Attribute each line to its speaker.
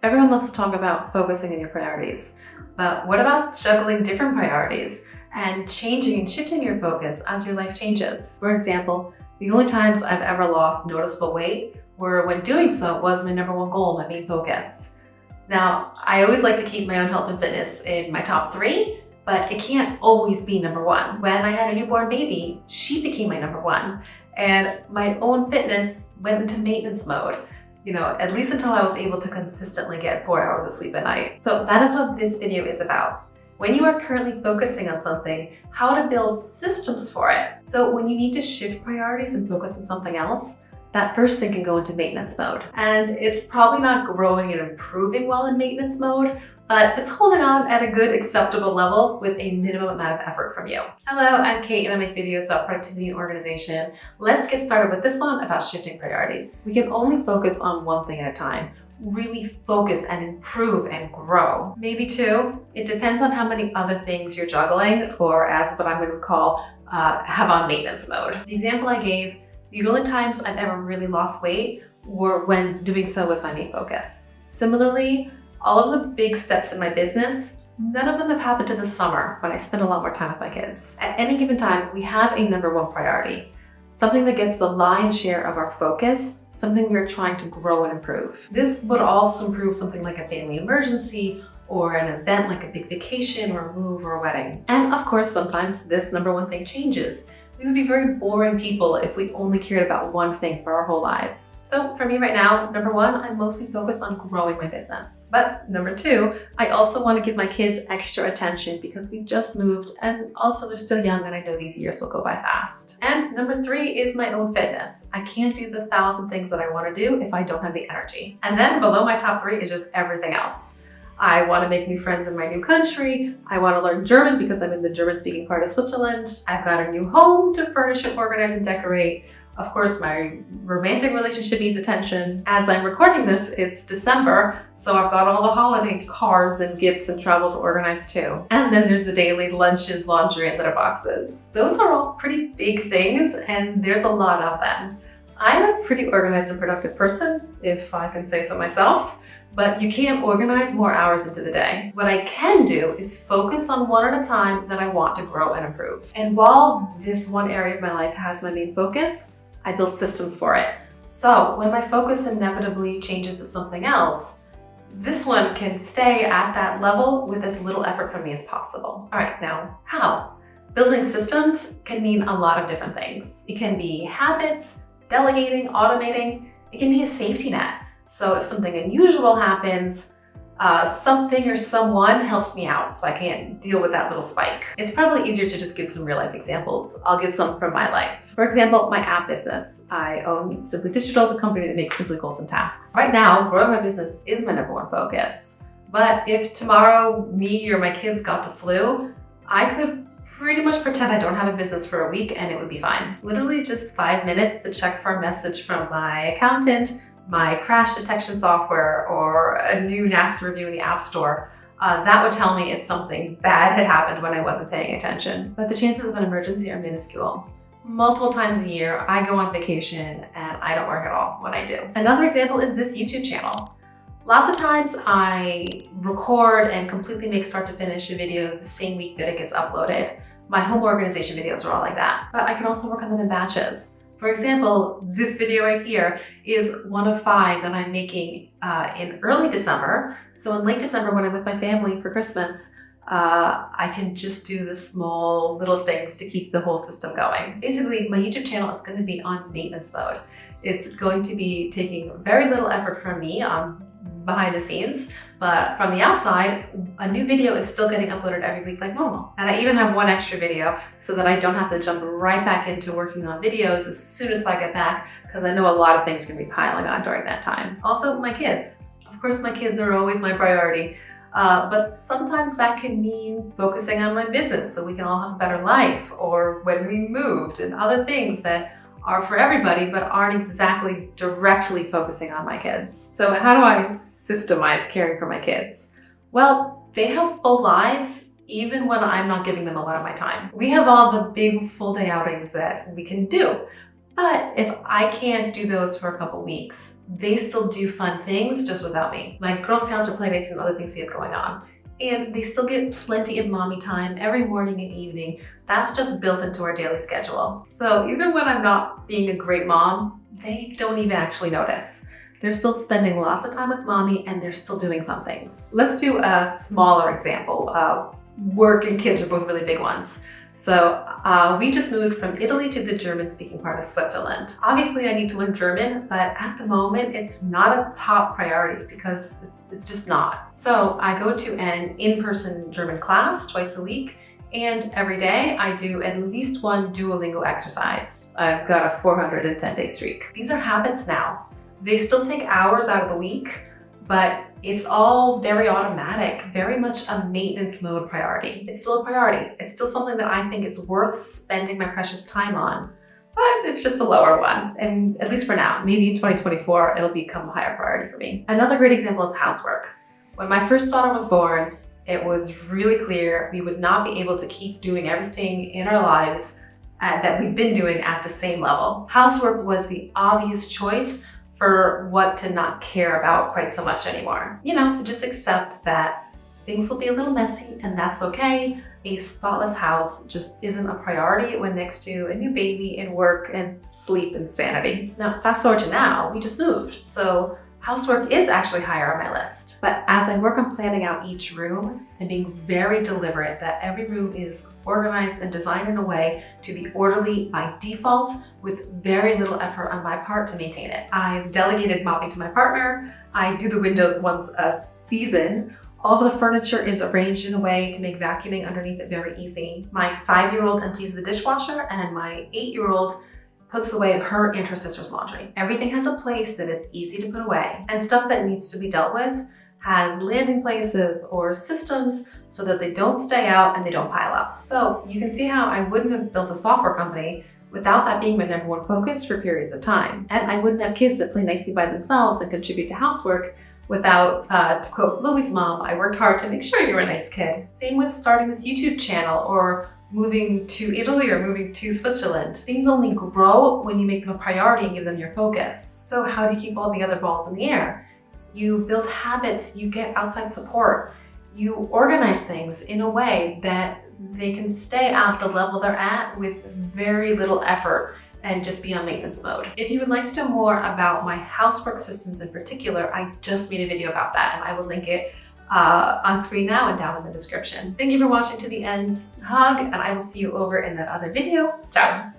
Speaker 1: Everyone loves to talk about focusing on your priorities, but what about juggling different priorities and changing and shifting your focus as your life changes? For example, the only times I've ever lost noticeable weight were when doing so was my number one goal, my main focus. Now, I always like to keep my own health and fitness in my top 3, but it can't always be number 1. When I had a newborn baby, she became my number 1, and my own fitness went into maintenance mode. At least until I was able to consistently get 4 hours of sleep at night. So that is what this video is about. When you are currently focusing on something, how to build systems for it. So when you need to shift priorities and focus on something else, that first thing can go into maintenance mode. And it's probably not growing and improving well in maintenance mode, but it's holding on at a good, acceptable level with a minimum amount of effort from you. Hello, I'm Kate and I make videos about productivity and organization. Let's get started with this one about shifting priorities. We can only focus on one thing at a time. Really focus and improve and grow. Maybe 2. It depends on how many other things you're juggling, or as what I'm going to call, have on maintenance mode. The example I gave, the only times I've ever really lost weight were when doing so was my main focus. Similarly, all of the big steps in my business, none of them have happened in the summer when I spend a lot more time with my kids. At any given time, we have a number 1 priority, something that gets the lion's share of our focus, something we're trying to grow and improve. This would also improve something like a family emergency or an event like a big vacation or a move or a wedding. And of course, sometimes this number 1 thing changes. We would be very boring people if we only cared about one thing for our whole lives. So for me right now, number 1, I'm mostly focused on growing my business. But number 2, I also want to give my kids extra attention because we just moved and also they're still young and I know these years will go by fast. And number 3 is my own fitness. I can't do the 1,000 things that I want to do if I don't have the energy. And then below my top 3 is just everything else. I want to make new friends in my new country. I want to learn German because I'm in the German-speaking part of Switzerland. I've got a new home to furnish and organize and decorate. Of course, my romantic relationship needs attention. As I'm recording this, it's December, so I've got all the holiday cards and gifts and travel to organize too. And then there's the daily lunches, laundry, and litter boxes. Those are all pretty big things, and there's a lot of them. I'm a pretty organized and productive person, if I can say so myself, but you can't organize more hours into the day. What I can do is focus on one at a time that I want to grow and improve. And while this one area of my life has my main focus, I build systems for it. So when my focus inevitably changes to something else, this one can stay at that level with as little effort from me as possible. All right, now how? Building systems can mean a lot of different things. It can be habits, delegating, automating. It can be a safety net. So if something unusual happens, something or someone helps me out so I can't deal with that little spike. It's probably easier to just give some real life examples. I'll give some from my life. For example, my app business. I own Simply Digital, the company that makes Simply Goals and Tasks. Right now, growing my business is my number 1 focus. But if tomorrow me or my kids got the flu, I could pretty much pretend I don't have a business for a week and it would be fine. Literally just 5 minutes to check for a message from my accountant, my crash detection software, or a new nasty review in the App Store. That would tell me if something bad had happened when I wasn't paying attention. But the chances of an emergency are minuscule. Multiple times a year, I go on vacation and I don't work at all when I do. Another example is this YouTube channel. Lots of times I record and completely make start to finish a video the same week that it gets uploaded. My home organization videos are all like that, but I can also work on them in batches. For example, this video right here is one of 5 that I'm making in early December. So in late December, when I'm with my family for Christmas, I can just do the small little things to keep the whole system going. Basically, my YouTube channel is going to be on maintenance mode. It's going to be taking very little effort from me behind the scenes, but from the outside, a new video is still getting uploaded every week like normal. And I even have 1 extra video so that I don't have to jump right back into working on videos as soon as I get back, because I know a lot of things can be piling on during that time. Also, my kids. Of course, my kids are always my priority, but sometimes that can mean focusing on my business so we can all have a better life, or when we moved and other things that are for everybody but aren't exactly directly focusing on my kids. So how do I systemize caring for my kids? Well, they have full lives even when I'm not giving them a lot of my time. We have all the big full day outings that we can do, But if I can't do those for a couple weeks, they still do fun things just without me. My Girl Scouts or playdates and other things we have going on. And they still get plenty of mommy time every morning and evening. That's just built into our daily schedule. So even when I'm not being a great mom, they don't even actually notice. They're still spending lots of time with mommy and they're still doing fun things. Let's do a smaller example. Work and kids are both really big ones. So we just moved from Italy to the German-speaking part of Switzerland. Obviously, I need to learn German, but at the moment, it's not a top priority because it's just not. So I go to an in-person German class twice a week, and every day I do at least one Duolingo exercise. I've got a 410-day streak. These are habits now. They still take hours out of the week, but it's all very automatic, very much a maintenance mode priority. It's still a priority. It's still something that I think is worth spending my precious time on, but it's just a lower one. And at least for now, maybe in 2024, it'll become a higher priority for me. Another great example is housework. When my first daughter was born, it was really clear we would not be able to keep doing everything in our lives that we've been doing at the same level. Housework was the obvious choice for what to not care about quite so much anymore. You know, to just accept that things will be a little messy and that's okay. A spotless house just isn't a priority when next to a new baby and work and sleep and sanity. Now, fast forward to now, we just moved. So housework is actually higher on my list. But as I work on planning out each room and being very deliberate that every room is organized and designed in a way to be orderly by default with very little effort on my part to maintain it. I've delegated mopping to my partner. I do the windows once a season. All of the furniture is arranged in a way to make vacuuming underneath it very easy. My 5-year-old empties the dishwasher and my 8-year-old puts away her and her sister's laundry. Everything has a place that is easy to put away, and stuff that needs to be dealt with has landing places or systems so that they don't stay out and they don't pile up. So you can see how I wouldn't have built a software company without that being my number one focus for periods of time. And I wouldn't have kids that play nicely by themselves and contribute to housework without, to quote Louie's mom, I worked hard to make sure you were a nice kid. Same with starting this YouTube channel or moving to Italy or moving to Switzerland. Things only grow when you make them a priority and give them your focus. So how do you keep all the other balls in the air? You build habits, you get outside support, you organize things in a way that they can stay at the level they're at with very little effort and just be on maintenance mode. If you would like to know more about my housework systems in particular, I just made a video about that and I will link it on screen now and down in the description. Thank you for watching to the end. Hug, and I will see you over in that other video. Ciao.